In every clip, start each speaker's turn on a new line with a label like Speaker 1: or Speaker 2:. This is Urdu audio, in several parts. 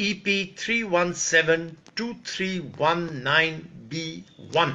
Speaker 1: EP31723119B1।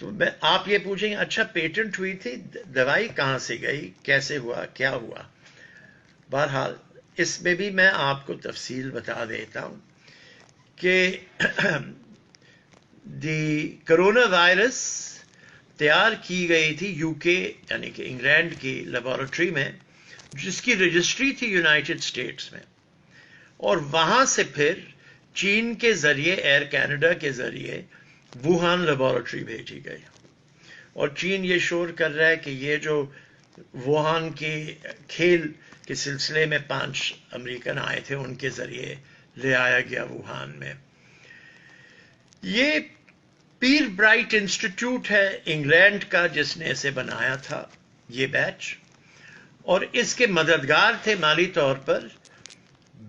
Speaker 1: تو آپ یہ پوچھیں گے اچھا پیٹنٹ ہوئی تھی، دوائی کہاں سے گئی، کیسے ہوا، کیا ہوا؟ بہرحال اس میں بھی میں آپ کو تفصیل بتا دیتا ہوں کہ کرونا وائرس تیار کی گئی تھی یو کے یعنی کہ انگلینڈ کی لیبارٹری میں، جس کی رجسٹری تھی یونائٹڈ اسٹیٹس میں، اور وہاں سے پھر چین کے ذریعے ایئر کینیڈا کے ذریعے ووہان لیبارٹری بھیجی گئی، اور چین یہ شور کر رہا ہے کہ یہ جو ووہان کے کھیل کے سلسلے میں 5 امریکن آئے تھے ان کے ذریعے لے آیا گیا ووہان میں۔ یہ پیر برائٹ انسٹیٹیوٹ ہے انگلینڈ کا جس نے اسے بنایا تھا یہ بیچ، اور اس کے مددگار تھے مالی طور پر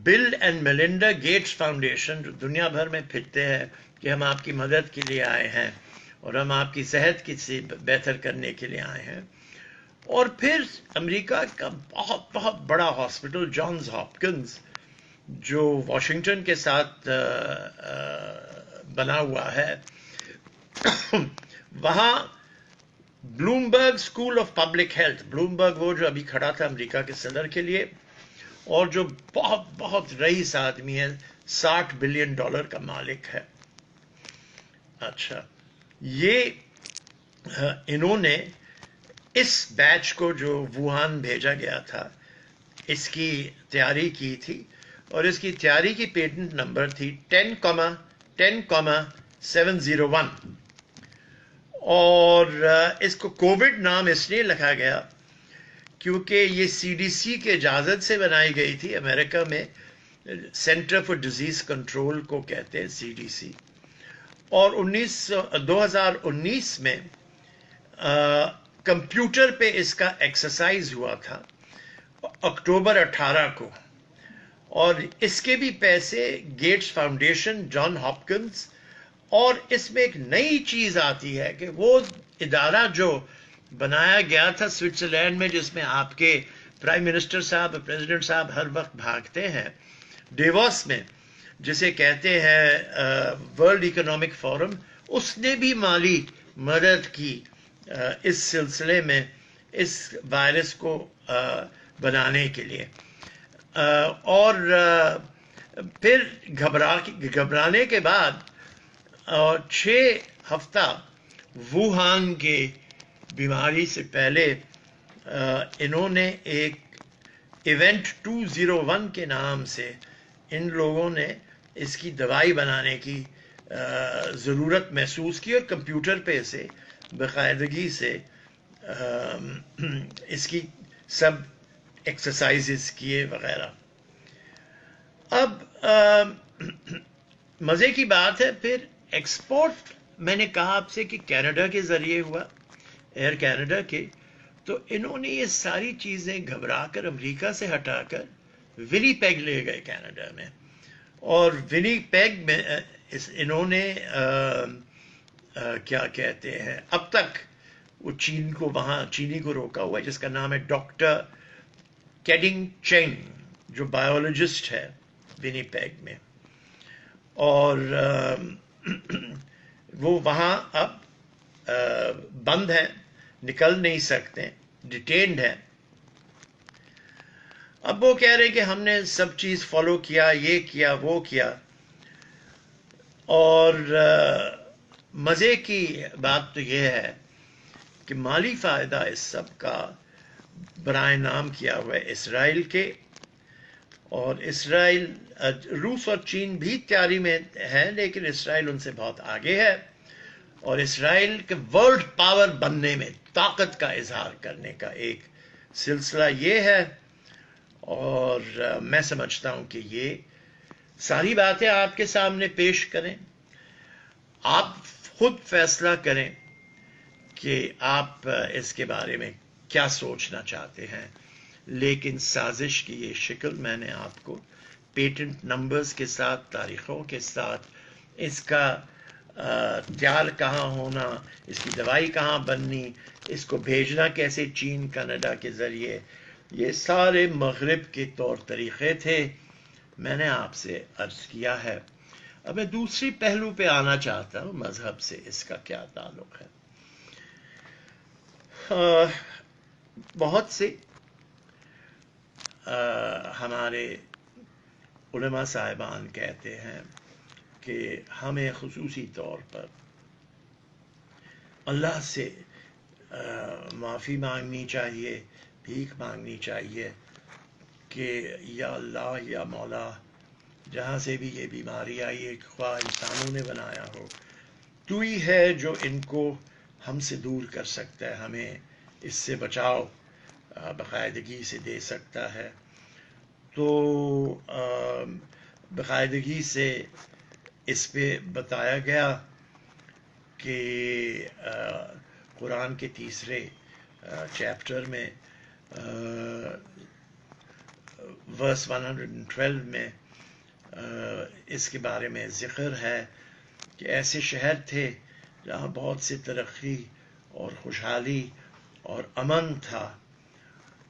Speaker 1: بل اینڈ میلنڈا گیٹس فاؤنڈیشن، جو دنیا بھر میں پھرتے ہیں کہ ہم آپ کی مدد کے لیے آئے ہیں اور ہم آپ کی صحت کی بہتر کرنے کے لیے آئے ہیں۔ اور پھر امریکہ کا بہت بہت بڑا ہاسپٹل جانز ہاپکنز جو واشنگٹن کے ساتھ بنا ہوا ہے، وہاں Bloomberg school of public health, Bloomberg وہ جو ابھی کھڑا تھا امریکہ کے صدر کے لیے اور جو بہت بہت رئیس آدمی ہے، $60 بلین کا مالک ہے۔ اچھا، یہ انہوں نے اس بیچ کو جو ووہان بھیجا گیا تھا اس کی تیاری کی تھی، اور اس کی تیاری کی پیٹنٹ نمبر تھی 10,701، اور اس کو کووڈ نام اس لیے لکھا گیا کیونکہ یہ سی ڈی سی کے اجازت سے بنائی گئی تھی۔ امریکہ میں سینٹر فار ڈیزیز کنٹرول کو کہتے ہیں سی ڈی سی، اور 2019 میں کمپیوٹر پہ اس کا ایکسرسائز ہوا تھا اکتوبر 18 کو، اور اس کے بھی پیسے گیٹس فاؤنڈیشن، جان ہاپکنز، اور اس میں ایک نئی چیز آتی ہے کہ وہ ادارہ جو بنایا گیا تھا سوئٹزرلینڈ میں، جس میں آپ کے پرائم منسٹر صاحب، پریزیڈنٹ صاحب ہر وقت بھاگتے ہیں، ڈیووس میں، جسے کہتے ہیں ورلڈ اکنامک فورم، اس نے بھی مالی مدد کی اس سلسلے میں اس وائرس کو بنانے کے لیے، اور پھر گھبرانے کے بعد 6 ہفتہ ووہان کے بیماری سے پہلے انہوں نے ایک ایونٹ 201 کے نام سے ان لوگوں نے اس کی دوائی بنانے کی ضرورت محسوس کی، اور کمپیوٹر پہ اسے باقاعدگی سے اس کی سب ایکسرسائزز کیے وغیرہ۔ اب مزے کی بات ہے، پھر ایکسپورٹ میں نے کہا آپ سے کہ کینیڈا کے ذریعے ہوا، ایئر کینیڈا کے، تو انہوں نے یہ ساری چیزیں گھبرا کر امریکہ سے ہٹا کر ونی پیگ لے گئے کینیڈا میں، اور ونی پیگ میں انہوں نے کیا کہتے ہیں، اب تک وہ چین کو وہاں چینی کو روکا ہوا ہے، جس کا نام ہے ڈاکٹر کیڈنگ چینگ، جو بایولوجسٹ ہے ونی پیگ میں، اور وہ وہاں اب بند ہیں، نکل نہیں سکتے، ڈیٹینڈ ہیں۔ اب وہ کہہ رہے کہ ہم نے سب چیز فالو کیا، یہ کیا وہ کیا، اور مزے کی بات تو یہ ہے کہ مالی فائدہ اس سب کا برائے نام کیا ہوا ہے اسرائیل کے، اور اسرائیل، روس اور چین بھی تیاری میں ہے، لیکن اسرائیل ان سے بہت آگے ہے، اور اسرائیل کے ورلڈ پاور بننے میں طاقت کا اظہار کرنے کا ایک سلسلہ یہ ہے، اور میں سمجھتا ہوں کہ یہ ساری باتیں آپ کے سامنے پیش کریں، آپ خود فیصلہ کریں کہ آپ اس کے بارے میں کیا سوچنا چاہتے ہیں، لیکن سازش کی یہ شکل میں نے آپ کو پیٹنٹ نمبرز کے ساتھ، تاریخوں کے ساتھ، اس کا تیار کہاں ہونا، اس کی دوائی کہاں بننی، اس کو بھیجنا کیسے چین کینیڈا کے ذریعے، یہ سارے مغرب کے طور طریقے تھے، میں نے آپ سے عرض کیا ہے۔ اب میں دوسری پہلو پہ آنا چاہتا ہوں، مذہب سے اس کا کیا تعلق ہے۔ بہت سے ہمارے علماء صاحبان کہتے ہیں کہ ہمیں خصوصی طور پر اللہ سے معافی مانگنی چاہیے، بھیک مانگنی چاہیے کہ یا اللہ یا مولا، جہاں سے بھی یہ بیماری آئی ہے، خواہ انسانوں نے بنایا ہو، تو ہی ہے جو ان کو ہم سے دور کر سکتا ہے، ہمیں اس سے بچاؤ باقاعدگی سے دے سکتا ہے. تو باقاعدگی سے اس پہ بتایا گیا کہ قرآن کے تیسرے چیپٹر میں ورس 112 میں اس کے بارے میں ذکر ہے کہ ایسے شہر تھے جہاں بہت سی ترقی اور خوشحالی اور امن تھا،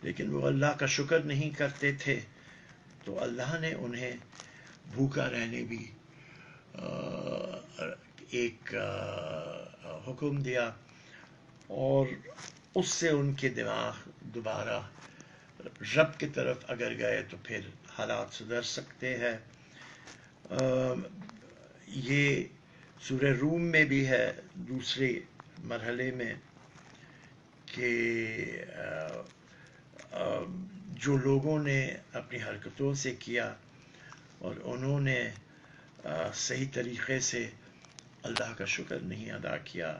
Speaker 1: لیکن وہ اللہ کا شکر نہیں کرتے تھے، تو اللہ نے انہیں بھوکا رہنے بھی ایک حکم دیا، اور اس سے ان کے دماغ دوبارہ رب کی طرف اگر گئے تو پھر حالات سدھر سکتے ہیں. یہ سورہ روم میں بھی ہے دوسرے مرحلے میں کہ جو لوگوں نے اپنی حرکتوں سے کیا اور انہوں نے صحیح طریقے سے اللہ کا شکر نہیں ادا کیا،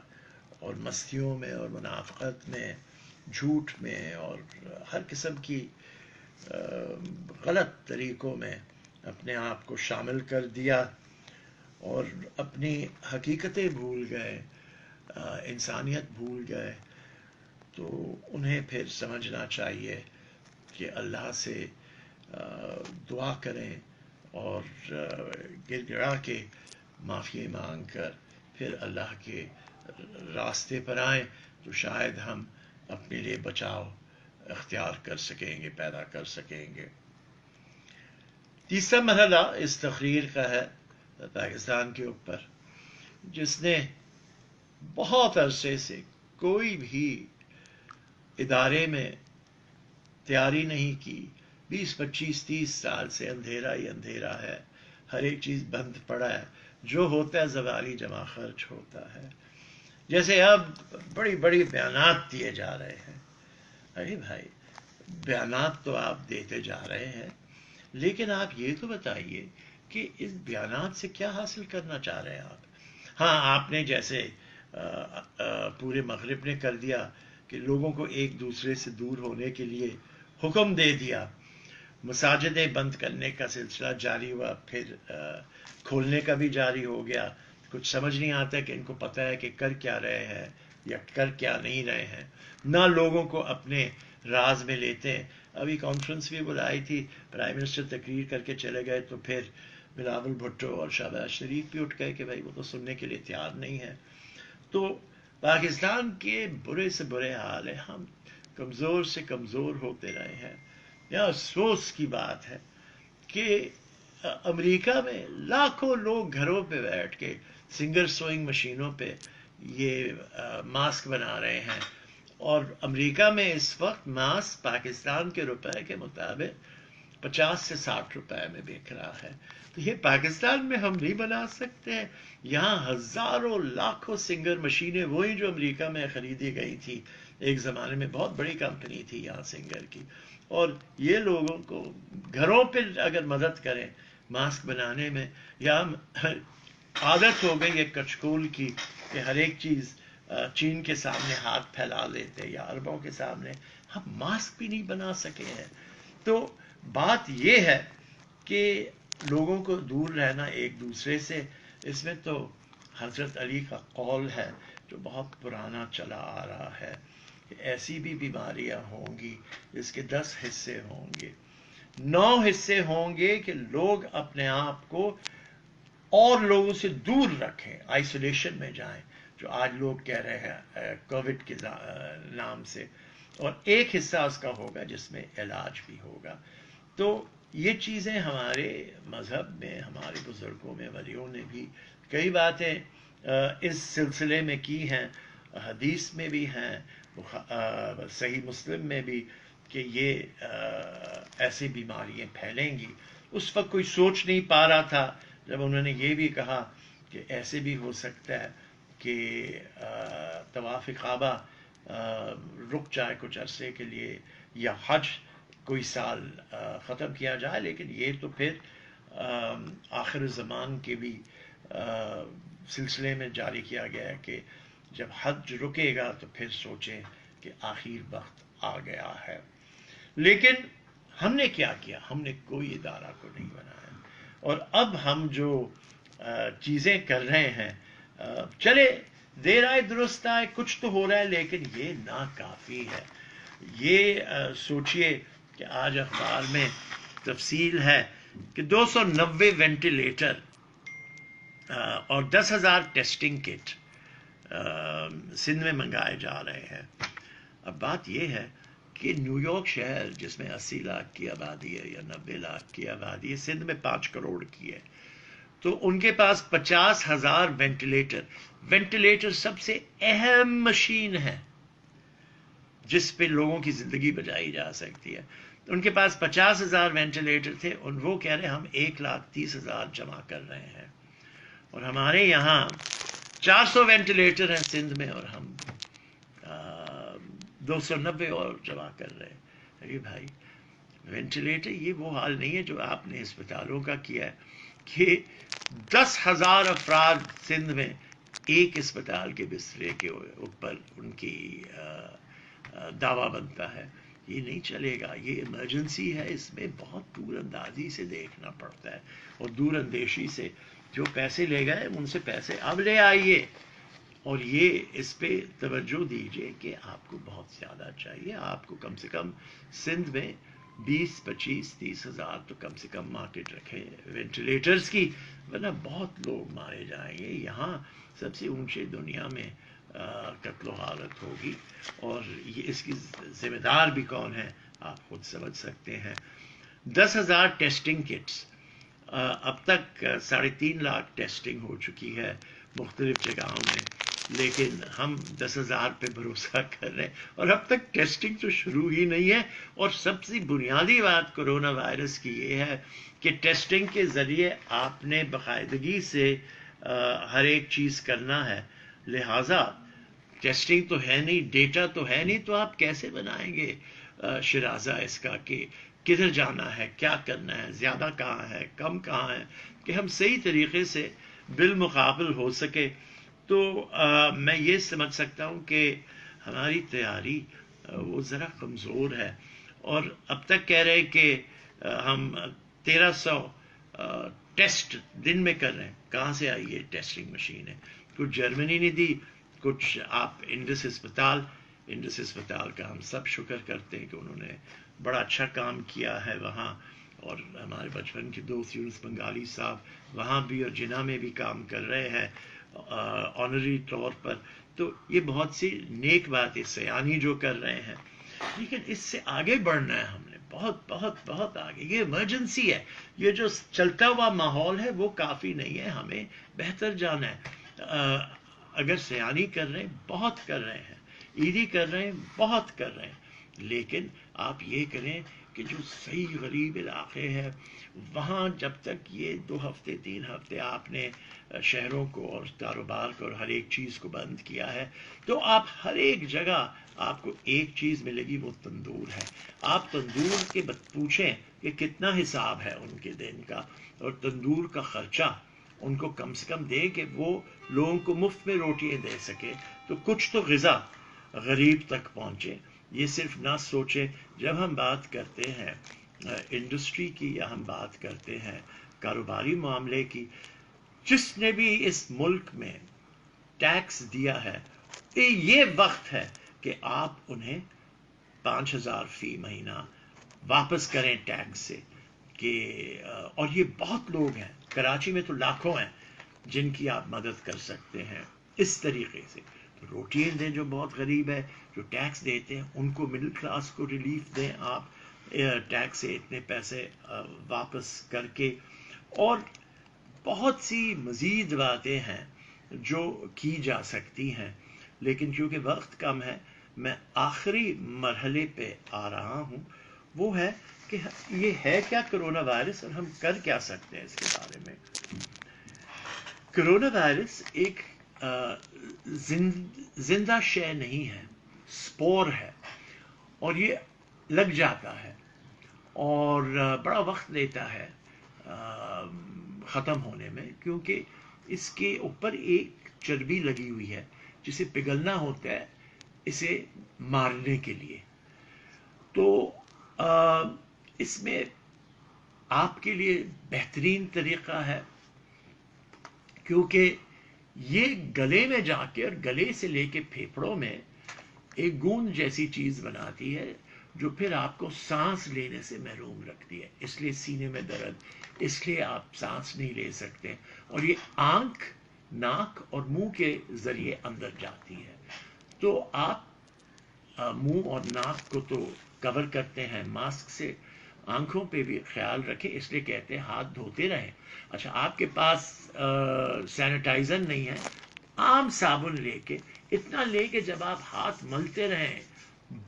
Speaker 1: اور مستیوں میں اور منافقت میں، جھوٹ میں اور ہر قسم کی غلط طریقوں میں اپنے آپ کو شامل کر دیا اور اپنی حقیقتیں بھول گئے، انسانیت بھول گئے، تو انہیں پھر سمجھنا چاہیے کہ اللہ سے دعا کریں اور گر گڑا کے معافی مانگ کر پھر اللہ کے راستے پر آئیں، تو شاید ہم اپنے لیے بچاؤ اختیار کر سکیں گے، پیدا کر سکیں گے. تیسرا مرحلہ اس تقریر کا ہے پاکستان کے اوپر، جس نے بہت عرصے سے کوئی بھی ادارے میں تیاری نہیں کی. 20-25-30 سال سے اندھیرا ہی اندھیرا ہے، ہر ایک چیز بند پڑا ہے، جو ہوتا ہے زوالی جمع خرچ ہوتا ہے. جیسے اب بڑی بڑی بیانات دیے جا رہے ہیں. ارے بھائی، بیانات تو آپ دیتے جا رہے ہیں، لیکن آپ یہ تو بتائیے کہ اس بیانات سے کیا حاصل کرنا چاہ رہے ہیں آپ. ہاں، آپ نے جیسے پورے مغرب نے کر دیا کہ لوگوں کو ایک دوسرے سے دور ہونے کے لیے حکم دے دیا، مساجدیں بند کرنے کا سلسلہ جاری ہوا، پھر کھولنے کا بھی جاری ہو گیا. کچھ سمجھ نہیں آتا کہ ان کو پتہ ہے کہ کر کیا رہے ہیں یا کر کیا نہیں رہے ہیں، نہ لوگوں کو اپنے راز میں لیتے ہیں. ابھی کانفرنس بھی بلائی تھی، پرائم منسٹر تقریر کر کے چلے گئے، تو پھر بلاول بھٹو اور شہباز شریف بھی اٹھ گئے کہ بھائی وہ تو سننے کے لیے تیار نہیں ہے. تو پاکستان کے برے سے برے حال ہے، ہم کمزور سے کمزور ہوتے رہے ہیں. یہ افسوس کی بات ہے کہ امریکہ میں لاکھوں لوگ گھروں پہ بیٹھ کے سنگر سوئنگ مشینوں پہ یہ ماسک بنا رہے ہیں، اور امریکہ میں اس وقت ماسک پاکستان کے روپے کے مطابق 50 سے 60 روپے میں بک رہا ہے. تو یہ پاکستان میں ہم نہیں بنا سکتے ہیں؟ یہاں ہزاروں لاکھوں سنگر مشینیں، وہی جو امریکہ میں خریدی گئی تھی، ایک زمانے میں بہت بڑی کمپنی تھی یہاں سنگر کی، اور یہ لوگوں کو گھروں پہ اگر مدد کریں ماسک بنانے میں، یا عادت ہو گئی ہے کچکول کی کہ ہر ایک چیز چین کے سامنے ہاتھ پھیلا لیتے یا عربوں کے سامنے، ہم ماسک بھی نہیں بنا سکے ہیں. تو بات یہ ہے کہ لوگوں کو دور رہنا ایک دوسرے سے. اس میں تو حضرت علی کا قول ہے جو بہت پرانا چلا آ رہا ہے کہ ایسی بھی بیماریاں ہوں گی جس کے 10 حصے ہوں گے، 9 حصے ہوں گے کہ لوگ اپنے آپ کو اور لوگوں سے دور رکھیں، آئسولیشن میں جائیں، جو آج لوگ کہہ رہے ہیں کووڈ کے نام سے، اور ایک حصہ اس کا ہوگا جس میں علاج بھی ہوگا. تو یہ چیزیں ہمارے مذہب میں، ہمارے بزرگوں میں، ولیوں نے بھی کئی باتیں اس سلسلے میں کی ہیں، حدیث میں بھی ہیں، صحیح مسلم میں بھی، کہ یہ ایسی بیماریاں پھیلیں گی. اس وقت کوئی سوچ نہیں پا رہا تھا جب انہوں نے یہ بھی کہا کہ ایسے بھی ہو سکتا ہے کہ طواف کعبہ رک جائے کچھ عرصے کے لیے، یا حج کوئی سال ختم کیا جائے. لیکن یہ تو پھر آخر زمان کے بھی سلسلے میں جاری کیا گیا ہے کہ جب حج رکے گا تو پھر سوچیں کہ آخر وقت آ گیا ہے. لیکن ہم نے کیا کیا؟ ہم نے کوئی ادارہ کو نہیں بنایا. اور اب ہم جو چیزیں کر رہے ہیں، چلے دیر آئے درست آئے، کچھ تو ہو رہا ہے، لیکن یہ ناکافی ہے. یہ سوچئے کہ آج اخبار میں تفصیل ہے کہ 290 وینٹیلیٹر اور 10,000 ٹیسٹنگ کٹ سندھ میں منگائے جا رہے ہیں. اب بات یہ ہے کہ نیو یارک شہر جس میں 80 لاکھ کی آبادی ہے یا 90 لاکھ کی آبادی ہے، سندھ میں 5 کروڑ کی ہے، تو ان کے پاس 50,000 وینٹیلیٹر سب سے اہم مشین ہے جس پہ لوگوں کی زندگی بچائی جا سکتی ہے. ان کے پاس 50,000 وینٹیلیٹر تھے، اور وہ کہہ رہے ہم 1,30,000 جمع کر رہے ہیں. اور ہمارے یہاں 400 وینٹیلیٹر ہیں سندھ میں، اور ہم 290 اور جمع کر رہے ہیں. ارے بھائی، وینٹیلیٹر یہ وہ حال نہیں ہے جو آپ نے اسپتالوں کا کیا ہے کہ 10,000 افراد سندھ میں ایک اسپتال کے بسترے کے اوپر ان کی دعویٰ بنتا ہے. یہ نہیں چلے گا، یہ ایمرجنسی ہے. اس میں بہت دور اندازی سے دیکھنا پڑتا ہے، اور دور اندیشی سے. جو پیسے لے گئے ان سے پیسے اب لے آئیے، اور یہ اس پہ توجہ دیجئے کہ آپ کو بہت زیادہ چاہیے. آپ کو کم سے کم سندھ میں 20, 25, 30,000 تو کم سے کم مارکیٹ رکھے وینٹیلیٹرز کی، ورنہ بہت لوگ مارے جائیں گے. یہاں سب سے اونچے دنیا میں قتل و غارت ہوگی، اور یہ اس کی ذمہ دار بھی کون ہے آپ خود سمجھ سکتے ہیں. 10,000 ٹیسٹنگ کٹس، اب تک 3.5 لاکھ ٹیسٹنگ ہو چکی ہے مختلف جگہوں میں، لیکن ہم 10,000 پہ بھروسہ کر رہے ہیں، اور اب تک ٹیسٹنگ تو شروع ہی نہیں ہے. اور سب سے بنیادی بات کرونا وائرس کی یہ ہے کہ ٹیسٹنگ کے ذریعے آپ نے باقاعدگی سے ہر ایک چیز کرنا ہے. لہٰذا ٹیسٹنگ تو ہے نہیں، ڈیٹا تو ہے نہیں، تو آپ کیسے بنائیں گے شرازہ اس کا کہ کدھر جانا ہے، کیا کرنا ہے، زیادہ کہاں ہے، کم کہاں ہے، کہ ہم صحیح طریقے سے بالمقابل ہو سکے. تو میں یہ سمجھ سکتا ہوں کہ ہماری تیاری وہ ذرا کمزور ہے. اور اب تک کہہ رہے کہ ہم 1,300 ٹیسٹ دن میں کر رہے ہیں. کہاں سے آئی یہ ٹیسٹنگ مشینیں؟ کچھ جرمنی نے دی، کچھ آپ انڈس اسپتال کا ہم سب شکر کرتے ہیں کہ انہوں نے بڑا اچھا کام کیا ہے وہاں. اور ہمارے بچپن کے دوست یونس بنگالی صاحب وہاں بھی اور جناح میں بھی کام کر رہے ہیں آنری طور پر. تو یہ بہت سی نیک بات ہے، سیانی جو کر رہے ہیں. لیکن اس سے آگے بڑھنا ہے ہم نے، بہت بہت بہت آگے. یہ ایمرجنسی ہے، یہ جو چلتا ہوا ماحول ہے وہ کافی نہیں ہے. ہمیں بہتر جانا ہے. اگر سیانی کر رہے ہیں، بہت کر رہے ہیں، عیدی کر رہے ہیں، بہت کر رہے ہیں، لیکن آپ یہ کریں کہ جو صحیح غریب علاقے ہیں وہاں جب تک یہ 2 ہفتے 3 ہفتے آپ نے شہروں کو اور کاروبار کو اور ہر ایک چیز کو بند کیا ہے، تو آپ ہر ایک جگہ آپ کو ایک چیز ملے گی، وہ تندور ہے. آپ تندور کے پوچھیں کہ کتنا حساب ہے ان کے دن کا، اور تندور کا خرچہ ان کو کم سے کم دے کہ وہ لوگوں کو مفت میں روٹیاں دے سکے، تو کچھ تو غذا غریب تک پہنچے. یہ صرف نہ سوچیں. جب ہم بات کرتے ہیں انڈسٹری کی، یا ہم بات کرتے ہیں کاروباری معاملے کی، جس نے بھی اس ملک میں ٹیکس دیا ہے، یہ وقت ہے کہ آپ انہیں 5,000 فی مہینہ واپس کریں ٹیکس سے. کہ اور یہ بہت لوگ ہیں، کراچی میں تو لاکھوں ہیں جن کی آپ مدد کر سکتے ہیں اس طریقے سے. روٹیاں دیں جو بہت غریب ہے، جو ٹیکس دیتے ہیں ان کو، مڈل کلاس کو ریلیف دیں آپ ٹیکس سے اتنے پیسے واپس کر کے. اور بہت سی مزید باتیں ہیں جو کی جا سکتی ہیں. لیکن چونکہ وقت کم ہے میں آخری مرحلے پہ آ رہا ہوں، وہ ہے کہ یہ ہے کیا کرونا وائرس اور ہم کر کیا سکتے ہیں اس کے بارے میں۔ کرونا وائرس ایک زندہ شے نہیں ہے، سپور ہے، اور یہ لگ جاتا ہے اور بڑا وقت لیتا ہے ختم ہونے میں، کیونکہ اس کے اوپر ایک چربی لگی ہوئی ہے جسے پگھلنا ہوتا ہے اسے مارنے کے لیے۔ تو اس میں آپ کے لیے بہترین طریقہ ہے، کیونکہ یہ گلے میں جا کے اور گلے سے لے کے پھیپھڑوں میں ایک گوند جیسی چیز بناتی ہے جو پھر آپ کو سانس لینے سے محروم رکھتی ہے، اس لیے سینے میں درد، اس لیے آپ سانس نہیں لے سکتے، اور یہ آنکھ، ناک اور منہ کے ذریعے اندر جاتی ہے۔ تو آپ منہ اور ناک کو تو کور کرتے ہیں ماسک سے، آنکھوں پہ بھی خیال رکھیں، اس لیے کہتے ہیں ہاتھ دھوتے رہیں۔ اچھا، آپ کے پاس سینیٹائزر نہیں ہے، عام صابن لے کے، اتنا لے کے جب آپ ہاتھ ملتے رہیں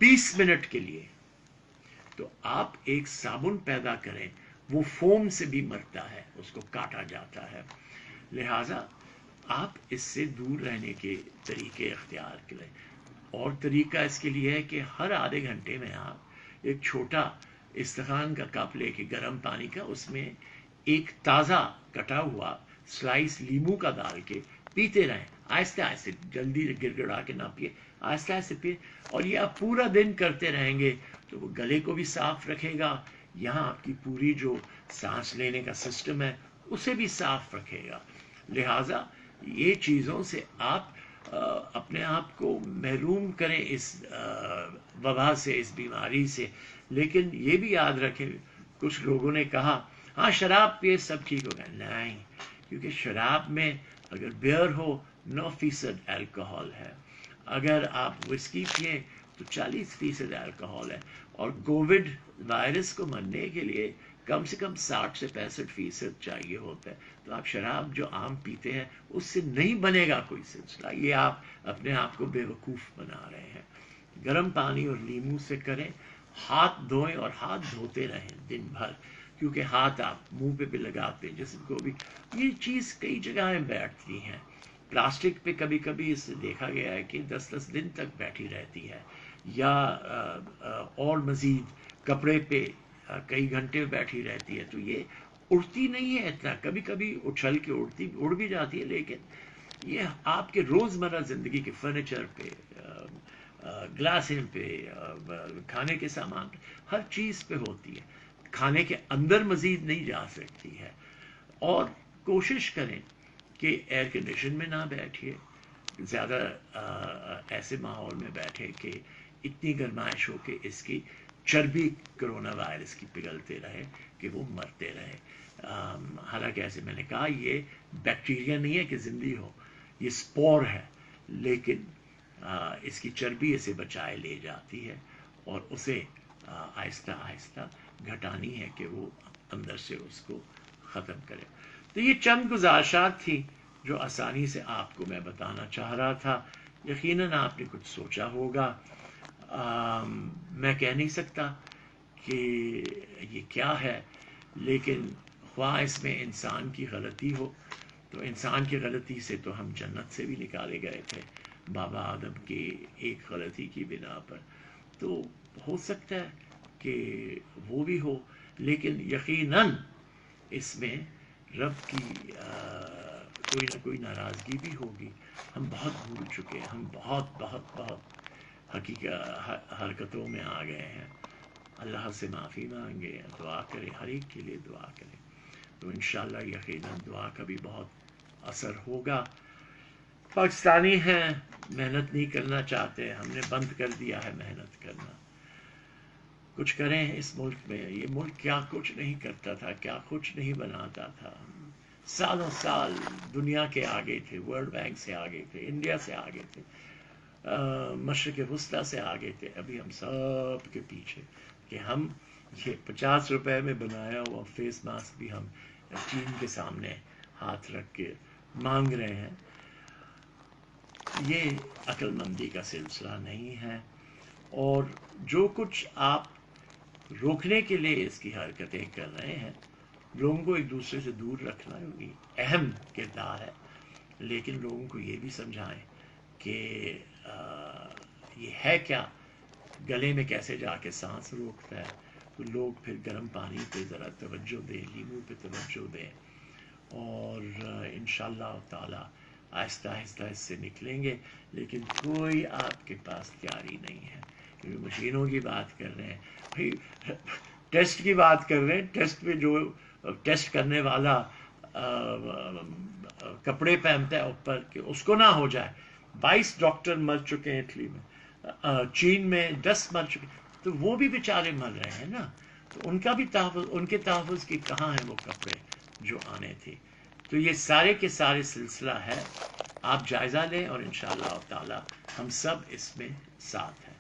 Speaker 1: 20 منٹ کے لیے، تو آپ ایک صابن پیدا کریں، وہ فوم سے بھی مرتا ہے، اس کو کاٹا جاتا ہے۔ لہذا آپ اس سے دور رہنے کے طریقے اختیار کریں۔ اور طریقہ اس کے لیے ہے کہ ہر آدھے گھنٹے میں آپ ایک چھوٹا استخان کا کپ لے کے گرم پانی کا، اس میں ایک تازہ کٹا ہوا سلائس لیمو کا ڈال کے پیتے رہیں، آہستہ آہستہ، جلدی گر گڑا کے نہ پیے، آہستہ آہستہ پیے، اور یہ آپ پورا دن کرتے رہیں گے تو وہ گلے کو بھی صاف رکھے گا، یہاں آپ کی پوری جو سانس لینے کا سسٹم ہے اسے بھی صاف رکھے گا۔ لہٰذا یہ چیزوں سے آپ اپنے آپ کو محروم کریں اس وبا سے، اس بیماری سے۔ لیکن یہ بھی یاد رکھیں، کچھ لوگوں نے کہا ہاں شراب پیے سب ٹھیک ہوگا، نہیں، کیونکہ شراب میں اگر بیئر ہو 9% الکحل ہے، اگر آپ وسکی پیے تو 40% الکحل ہے، اور کووڈ وائرس کو مرنے کے لیے کم سے کم 60 سے 65% چاہیے ہوتا ہے۔ تو آپ شراب جو عام پیتے ہیں اس سے نہیں بنے گا کوئی سلسلہ، یہ آپ اپنے آپ کو بے وقوف بنا رہے ہیں۔ گرم پانی اور لیمو سے کریں، ہاتھ دھوئیں اور ہاتھ دھوتے رہیں دن بھر، کیونکہ ہاتھ آپ منہ پہ بھی لگاتے ہیں، جسم کو بھی یہ چیز کئی جگہیں بیٹھتی ہیں۔ پلاسٹک پہ کبھی کبھی اس سے دیکھا گیا ہے کہ 10 دن تک بیٹھی رہتی ہے، یا اور مزید کپڑے پہ کئی گھنٹے بیٹھی رہتی ہے، تو یہ اڑتی نہیں ہے اتنا، کبھی کبھی اچھل کے اڑ بھی جاتی ہے، لیکن یہ آپ کے روزمرہ زندگی کے فرنیچر پہ، گلاسیں پہ، کھانے کے سامان پہ، ہر چیز پہ ہوتی ہے، کھانے کے اندر مزید نہیں جا سکتی ہے۔ اور کوشش کریں کہ ایئر کنڈیشن میں نہ بیٹھیے، زیادہ ایسے ماحول میں بیٹھے کہ اتنی گرمائش ہو کہ اس کی چربی کرونا وائرس کی پگھلتے رہے کہ وہ مرتے رہے۔ حالانکہ ایسے میں نے کہا یہ بیکٹیریا نہیں ہے کہ زندگی ہو، یہ سپور ہے، لیکن اس کی چربی اسے بچائے لے جاتی ہے، اور اسے آہستہ آہستہ گھٹانی ہے کہ وہ اندر سے اس کو ختم کرے۔ تو یہ چند گزارشات تھی جو آسانی سے آپ کو میں بتانا چاہ رہا تھا۔ یقیناً آپ نے کچھ سوچا ہوگا، میں کہہ نہیں سکتا کہ یہ کیا ہے، لیکن خواہ اس میں انسان کی غلطی ہو، تو انسان کی غلطی سے تو ہم جنت سے بھی نکالے گئے تھے بابا آدم کی ایک غلطی کی بنا پر، تو ہو سکتا ہے کہ وہ بھی ہو، لیکن یقیناً اس میں رب کی کوئی نہ کوئی ناراضگی بھی ہوگی۔ ہم بہت بھول چکے ہیں، ہم بہت بہت بہت حرکتوں میں آ گئے ہیں۔ اللہ سے معافی مانگے، دعا کرے، ہر ایک کے لیے دعا کرے، تو انشاءاللہ یقیناً دعا کا بھی بہت اثر ہوگا۔ پاکستانی ہیں، محنت نہیں کرنا چاہتے، ہم نے بند کر دیا ہے محنت کرنا۔ کچھ کریں اس ملک میں، یہ ملک کیا کچھ نہیں کرتا تھا، کیا کچھ نہیں بناتا تھا، سالوں سال دنیا کے آگے تھے، ورلڈ بینک سے آگے تھے، انڈیا سے آگے تھے، مشرق وسطیٰ سے آگے تھے، ابھی ہم سب کے پیچھے، کہ ہم یہ 50 روپے میں بنایا ہوا فیس ماسک بھی ہم چین کے سامنے ہاتھ رکھ کے مانگ رہے ہیں۔ یہ عقل مندی کا سلسلہ نہیں ہے، اور جو کچھ آپ روکنے کے لیے اس کی حرکتیں کر رہے ہیں، لوگوں کو ایک دوسرے سے دور رکھنا اہم کردار ہے، لیکن لوگوں کو یہ بھی سمجھائیں کہ یہ ہے کیا، گلے میں کیسے جا کے سانس روکتا ہے، تو لوگ پھر گرم پانی پہ ذرا توجہ دیں، لیمو پہ توجہ دیں، اور انشاءاللہ تعالی آہستہ آہستہ اس سے نکلیں گے. لیکن کوئی آپ کے پاس تیاری نہیں ہے، کیونکہ مشینوں کی بات کر رہے ہیں بھائی، ٹیسٹ کی بات کر رہے ہیں، ٹیسٹ پہ جو ٹیسٹ کرنے والا کپڑے پہنتا ہے اوپر کہ اس کو نہ ہو جائے. 22 ڈاکٹر مر چکے ہیں اٹلی میں، چین میں 10 مر چکے، تو وہ بھی بیچارے مر رہے ہیں نا، تو ان کا بھی تحفظ، ان کے تحفظ کی کہاں ہیں وہ کپڑے جو آنے تھے. تو یہ سارے کے سارے سلسلہ ہے، آپ جائزہ لیں، اور انشاءاللہ تعالی ہم سب اس میں ساتھ ہیں.